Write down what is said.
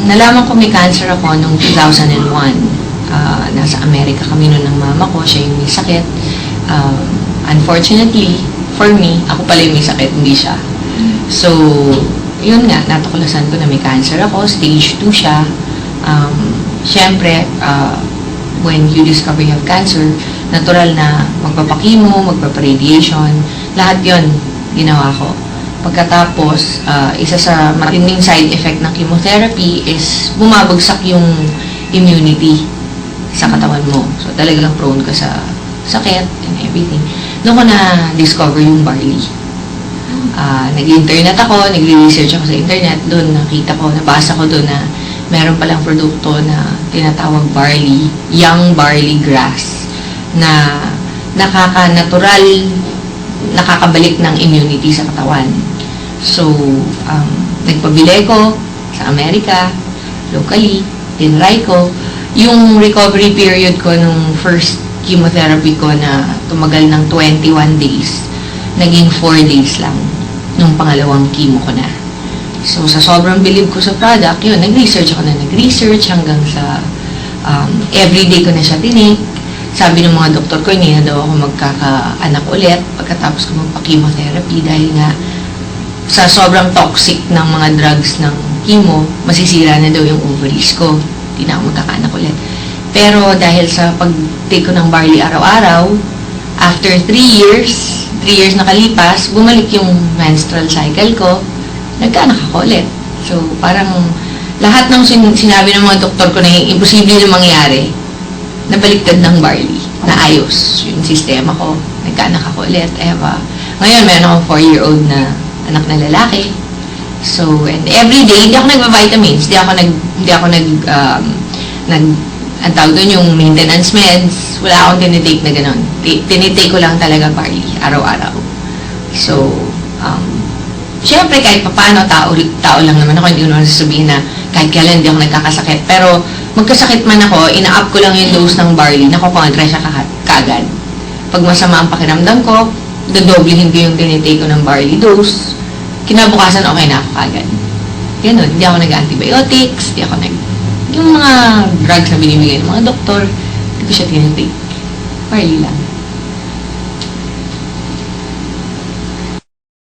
nalaman ko may cancer ako noong 2001. Nasa Amerika kami noon ng mama ko, siya yung may sakit. Unfortunately, for me, ako pala yung may sakit, hindi siya. So, yun nga, natuklasan ko na may cancer ako, stage 2 siya. Siyempre, when you discover you have cancer, natural na magpapakimo, magpaparadiation, lahat yun ginawa ko. Pagkatapos, isa sa matinding side effect ng chemotherapy is bumabagsak yung immunity sa katawan mo. So, talagang prone ka sa sakit and everything. Noon ko na-discover yung barley. Nag-internet ako, nagre-research ako sa internet, doon nakita ko, nabasa ko doon na meron palang produkto na tinatawag barley, young barley grass, na nakaka-natural, nakakabalik ng immunity sa katawan. So, nagpabili ko sa Amerika, locally, tinry ko. Yung recovery period ko nung first chemotherapy ko na tumagal ng 21 days, naging 4 days lang nung pangalawang chemo ko na. So, sa sobrang believe ko sa product, yun, nag-research hanggang sa everyday ko na siya tinik. Sabi ng mga doktor ko, hindi na daw ako magkakaanak ulit pagkatapos ko magpa-chemotherapy dahil nga sa sobrang toxic ng mga drugs ng chemo, masisira na daw yung ovaries ko. Hindi na ako magkakaanak ulit. Pero dahil sa pag-take ko ng barley araw-araw, after 3 years nakalipas, bumalik yung menstrual cycle ko, nagkaanak ako ulit. So, parang lahat ng sinabi ng mga doktor ko na imposible na mangyari, nabaliktad ng barley, naayos yung sistema ko, nagkaanak ako ulit. Ngayon, meron akong 4-year-old na anak na lalaki. So, and every day, hindi ako nagba-vitamins, hindi ako ang tawag doon yung maintenance meds, wala akong tinitake na gano'n. Tinitake ko lang talaga barley, araw-araw. So, syempre kahit paano, tao lang naman ako, hindi ko naman sasabihin na kahit kailan hindi ako nagkakasakit. Pero, magkasakit man ako, ina-up ko lang yung dose ng barley, nakukontra siya kaagad. Pag masama ang pakiramdam ko, dadoblehin ko yung tinitake ko ng barley dose, kinabukasan okay na ako kaagad. Ganun, hindi ako nag-antibiotics, yung mga drugs na binibigay ng mga doktor, hindi ko siya tinitake. Barley lang.